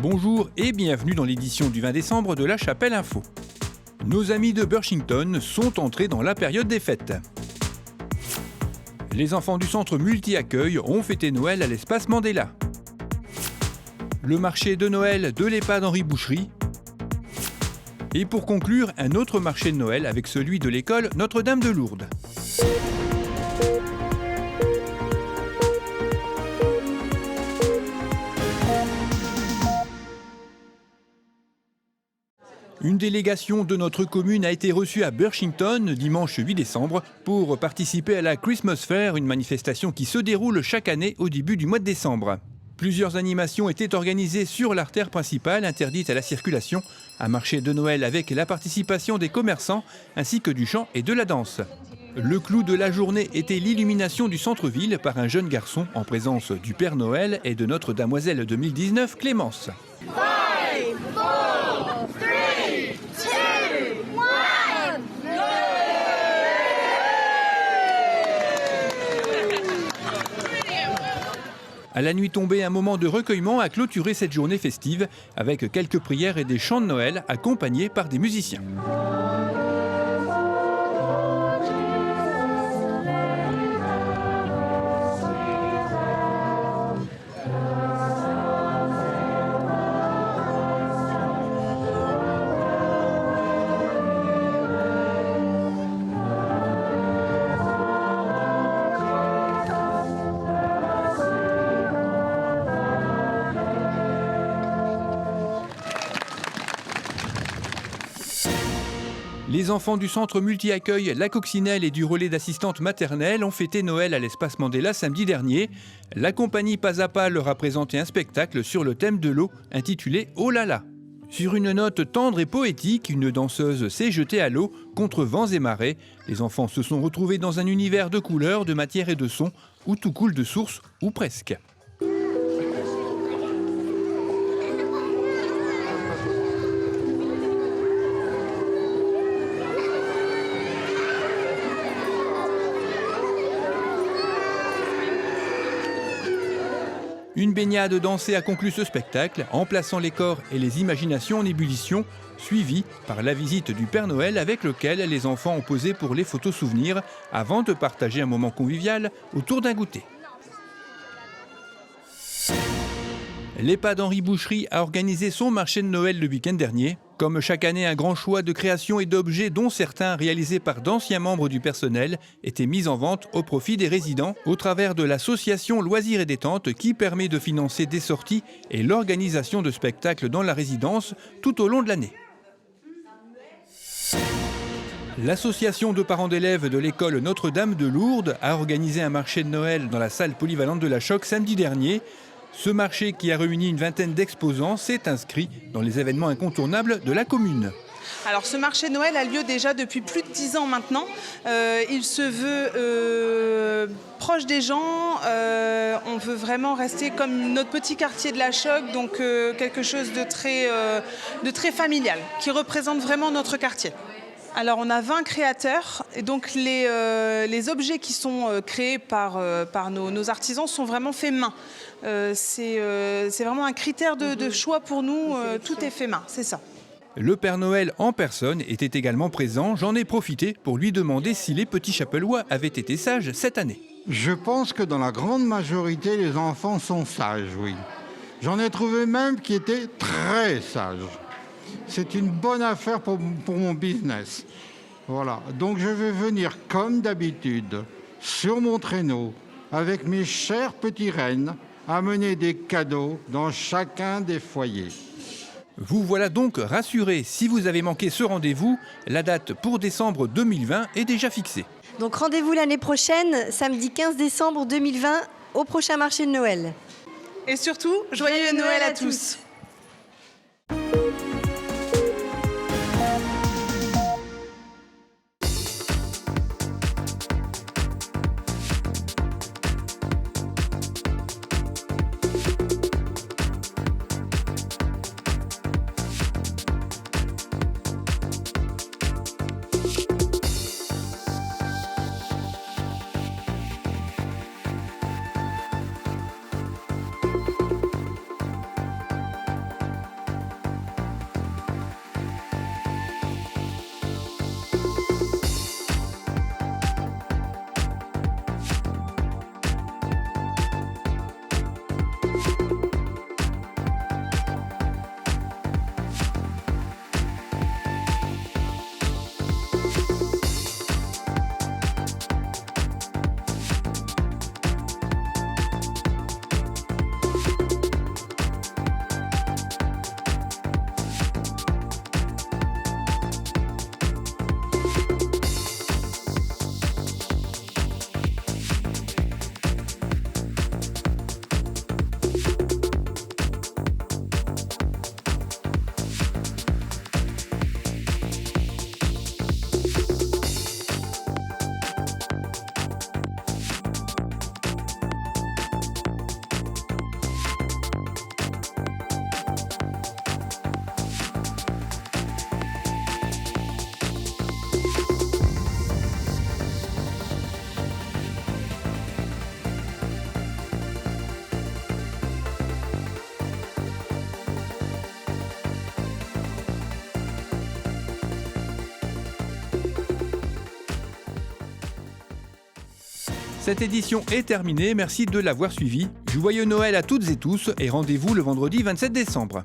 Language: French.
Bonjour et bienvenue dans l'édition du 20 décembre de La Chapelle Info. Nos amis de Burchington sont entrés dans la période des fêtes. Les enfants du centre multi-accueil ont fêté Noël à l'espace Mandela. Le marché de Noël de l'EHPAD Henri Boucherie. Et pour conclure, un autre marché de Noël avec celui de l'école Notre-Dame de Lourdes. Une délégation de notre commune a été reçue à Burchington dimanche 8 décembre pour participer à la Christmas Fair, une manifestation qui se déroule chaque année au début du mois de décembre. Plusieurs animations étaient organisées sur l'artère principale interdite à la circulation, un marché de Noël avec la participation des commerçants ainsi que du chant et de la danse. Le clou de la journée était l'illumination du centre-ville par un jeune garçon en présence du Père Noël et de notre Damoiselle 2019 Clémence. 5, 4, 3, 2, 1, À la nuit tombée, un moment de recueillement a clôturé cette journée festive avec quelques prières et des chants de Noël accompagnés par des musiciens. Les enfants du centre multi-accueil La Coccinelle et du relais d'assistantes maternelles ont fêté Noël à l'espace Mandela samedi dernier. La compagnie Pas à Pas leur a présenté un spectacle sur le thème de l'eau intitulé Oh là là. Sur une note tendre et poétique, une danseuse s'est jetée à l'eau contre vents et marées. Les enfants se sont retrouvés dans un univers de couleurs, de matière et de sons où tout coule de source, ou presque. Une baignade dansée a conclu ce spectacle en plaçant les corps et les imaginations en ébullition, suivie par la visite du Père Noël avec lequel les enfants ont posé pour les photos souvenirs avant de partager un moment convivial autour d'un goûter. L'EHPAD Henri Boucherie a organisé son marché de Noël le week-end dernier. Comme chaque année, un grand choix de créations et d'objets, dont certains réalisés par d'anciens membres du personnel, étaient mis en vente au profit des résidents au travers de l'association Loisirs et Détente qui permet de financer des sorties et l'organisation de spectacles dans la résidence tout au long de l'année. L'association de parents d'élèves de l'école Notre-Dame de Lourdes a organisé un marché de Noël dans la salle polyvalente de la Choc samedi dernier. Ce marché, qui a réuni une vingtaine d'exposants, s'est inscrit dans les événements incontournables de la commune. Alors ce marché de Noël a lieu déjà depuis plus de 10 ans maintenant. Il se veut proche des gens. On veut vraiment rester comme notre petit quartier de la Choc, donc quelque chose de très familial, qui représente vraiment notre quartier. Alors on a 20 créateurs et donc les objets qui sont créés par nos artisans sont vraiment faits main. C'est vraiment un critère de choix pour nous, tout est fait main, c'est ça. Le Père Noël en personne était également présent. J'en ai profité pour lui demander si les petits Chapellois avaient été sages cette année. Je pense que dans la grande majorité, les enfants sont sages, oui. J'en ai trouvé même qui étaient très sages. C'est une bonne affaire pour mon business. Voilà. Donc je vais venir comme d'habitude sur mon traîneau avec mes chers petits rennes amener des cadeaux dans chacun des foyers. Vous voilà donc rassurés. Si vous avez manqué ce rendez-vous, la date pour décembre 2020 est déjà fixée. Donc rendez-vous l'année prochaine, samedi 15 décembre 2020, au prochain marché de Noël. Et surtout, joyeux Noël à tous. Cette édition est terminée, merci de l'avoir suivi. Joyeux Noël à toutes et tous et rendez-vous le vendredi 27 décembre.